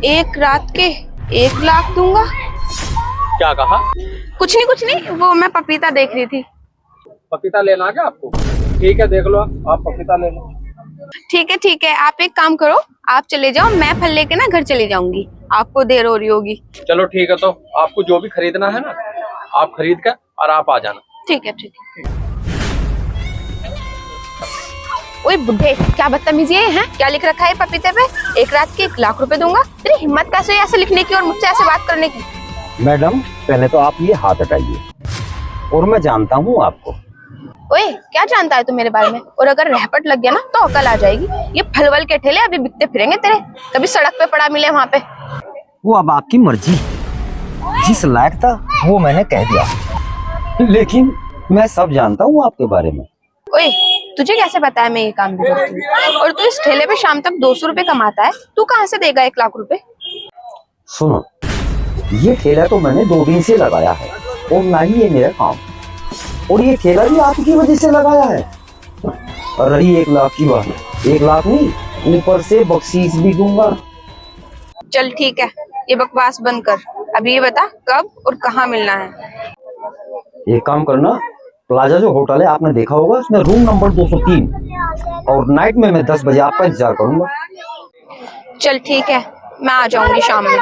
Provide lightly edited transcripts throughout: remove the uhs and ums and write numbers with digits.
एक रात के 1 लाख दूंगा? क्या कहा? कुछ नहीं, वो मैं पपीता देख रही थी। पपीता लेना है क्या आपको? ठीक है, देख लो, आप पपीता ले लो। ठीक है, आप एक काम करो, आप चले जाओ, मैं फल लेके ना घर चली जाऊंगी, आपको देर हो रही होगी। चलो ठीक है, तो आपको जो भी खरीदना है ना, आप खरीद कर और आप आ जाना। ठीक है। ओए बुड्ढे, क्या बदतमीजी है? क्या लिख रखा है पपीते पे? एक रात के 1 लाख रुपए दूंगा? तेरी हिम्मत कैसे है ऐसे लिखने की और मुझसे ऐसे बात करने की? मैडम, पहले तो आप ये हाथ हटाइए, और मैं जानता हूँ आपको। ओए, क्या जानता है तू मेरे बारे में? और अगर रहपट लग गया ना तो अकल आ जाएगी। ये फलवल के ठेले अभी बिकते फिरेंगे तेरे, कभी सड़क पे पड़ा मिले वहां पे। वो अब आपकी मर्जी, जिस लायक था वो मैंने कह दिया, लेकिन मैं सब जानता हूँ आपके बारे में। ओए, तुझे कैसे पता है मैं ये काम भी करती हूँ? और तू इस ठेले पे शाम तक 200 रुपए कमाता है, तू कहाँ से देगा 1 लाख रुपए? सुनो, ये ठेला तो मैंने 2 दिन से लगाया है और ना ही ये मेरा काम, और ये ठेला भी आपकी वजह से लगाया है। और रही 1 लाख की बात, 1 लाख नहीं, ऊपर से बख्शीश भी दूंगा। चल ठीक है, ये बकवास बंद कर। अभी ये बता कब और कहाँ मिलना है? एक काम करना, प्लाजा जो होटल है आपने देखा होगा, उसमें रूम नंबर 203, और नाइट में मैं 10 बजे आपका इंतजार करूंगा। चल ठीक है, मैं आ जाऊंगी शाम में।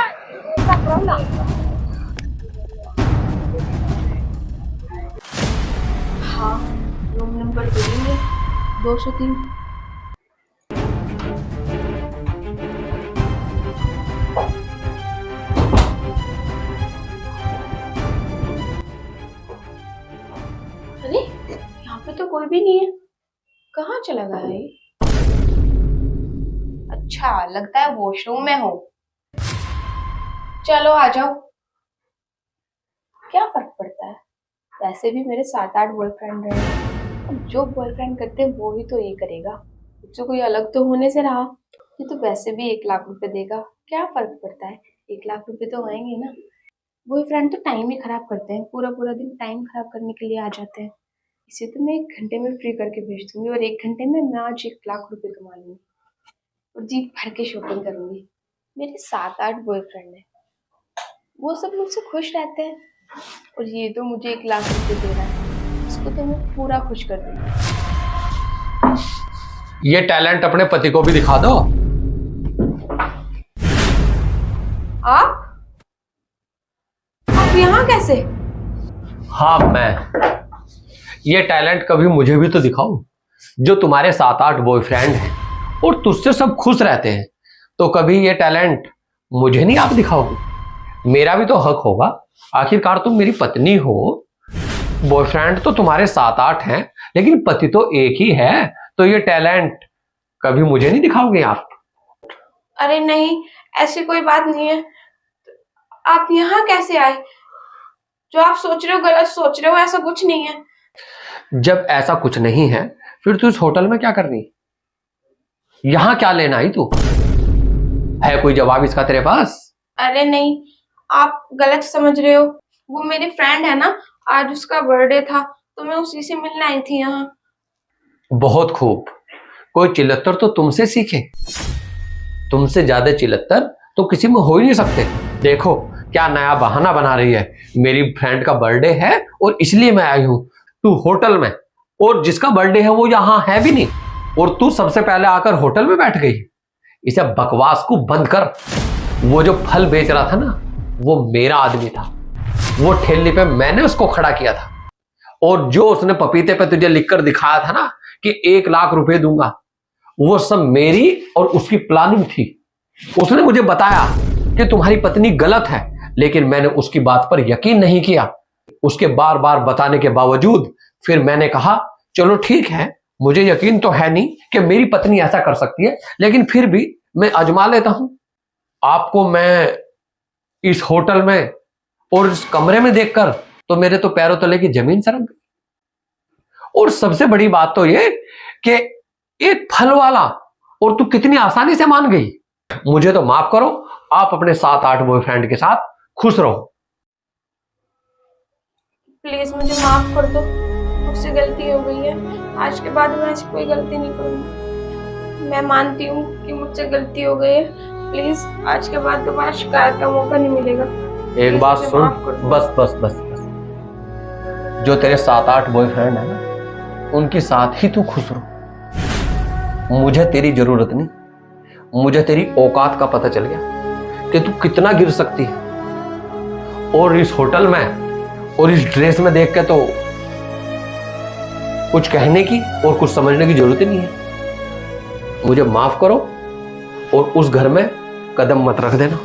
हाँ, रूम नंबर 203। अरे, यहाँ पे तो कोई भी नहीं है, कहाँ चला गया है? अच्छा, लगता है वॉशरूम में हो। चलो आ जाओ, क्या फर्क पड़ता है? वैसे भी मेरे 7-8 बॉयफ्रेंड रहे, अब जो बॉयफ्रेंड करते हैं वो ही तो ये करेगा, मुझसे कोई अलग तो होने से रहा। ये तो वैसे भी 1 लाख रुपए देगा, क्या फर्क पड़ता है? 1 लाख रुपए तो आएंगे ना। बॉयफ्रेंड तो टाइम ही खराब करते हैं, पूरा पूरा दिन टाइम खराब करने के लिए आ जाते हैं। इसे तो मैं 1 घंटे में फ्री करके भेज दूंगी, और 1 घंटे में मैं आज 1 लाख रुपए कमा लूंगी और जी भर के शॉपिंग करूंगी। मेरे 7-8 बॉयफ्रेंड है, वो सब मुझसे खुश रहते हैं, और ये तो मुझे 1 लाख रुपए दे रहा है, इसको तो मैं पूरा खुश कर दूंगी। ये टैलेंट अपने पति को भी दिखा दो। आप यहाँ कैसे? हाँ, मैं ये टैलेंट कभी मुझे भी तो दिखाओ। जो तुम्हारे 7-8 बॉयफ्रेंड हैं और तुझसे सब खुश रहते हैं, तो कभी ये टैलेंट मुझे नहीं आप दिखाओगे? मेरा भी तो हक होगा, आखिरकार तुम मेरी पत्नी हो। बॉयफ्रेंड तो तुम्हारे 7-8 हैं, लेकिन पति तो एक ही है, तो ये टैलेंट कभी मुझे नहीं दिखाओगे आप? अरे नहीं, ऐसी कोई बात नहीं है। आप यहाँ कैसे आए? जो आप सोच रहे हो गलत सोच रहे हो, ऐसा कुछ नहीं है। जब ऐसा कुछ नहीं है, फिर तू इस होटल में क्या करनी? यहां क्या लेना आई तू? है कोई जवाब इसका तेरे पास? अरे नहीं, आप गलत समझ रहे हो। वो मेरी फ्रेंड है ना, आज उसका बर्थडे था, तो मैं उसी से मिलने आई थी यहाँ। बहुत खूब, कोई चिल्लत्तर तो तुमसे सीखे। तुमसे ज्यादा चिल्लत्तर तो किसी में हो ही नहीं सकते। देखो क्या नया बहाना बना रही है, मेरी फ्रेंड का बर्थडे है और इसलिए मैं आई हूं। तू होटल में, और जिसका बर्थडे है वो यहाँ है भी नहीं, और तू सबसे पहले आकर होटल में बैठ गई। इसे बकवास को बंद कर। वो जो फल बेच रहा था ना, वो मेरा आदमी था। वो ठेले पे मैंने उसको खड़ा किया था, और जो उसने पपीते पे तुझे लिखकर दिखाया था ना कि 1 लाख रुपए दूंगा, वो सब मेरी और उसकी प्लानिंग थी। उसने मुझे बताया कि तुम्हारी पत्नी गलत है, लेकिन मैंने उसकी बात पर यकीन नहीं किया। उसके बार बार बताने के बावजूद फिर मैंने कहा चलो ठीक है, मुझे यकीन तो है नहीं कि मेरी पत्नी ऐसा कर सकती है, लेकिन फिर भी मैं आजमा लेता हूं। आपको मैं इस होटल में और इस कमरे में देखकर तो मेरे तो पैरों तले की जमीन सरक गई। और सबसे बड़ी बात तो ये कि एक फल वाला, और तू कितनी आसानी से मान गई। मुझे तो माफ करो, आप अपने 7-8 बॉयफ्रेंड के साथ खुश रहो। प्लीज मुझे माफ कर दो, मुझसे गलती हो गई है। आज के बाद मैं ऐसी कोई गलती नहीं करूंगी। मैं मानती हूँ कि मुझसे गलती हो गई है, प्लीज आज के बाद दोबारा शिकायत का मौका नहीं मिलेगा। एक बात मुझे सुन, माफ कर दो। बस बस बस बस, जो तेरे 7-8 बॉयफ्रेंड है ना, उनके साथ ही तू खुश रहो। मुझे तेरी जरूरत नहीं, मुझे तेरी औकात का पता चल गया कि तू कितना गिर सकती है। और इस होटल में और इस ड्रेस में देख के तो कुछ कहने की और कुछ समझने की जरूरत ही नहीं है। मुझे माफ करो और उस घर में कदम मत रख देना।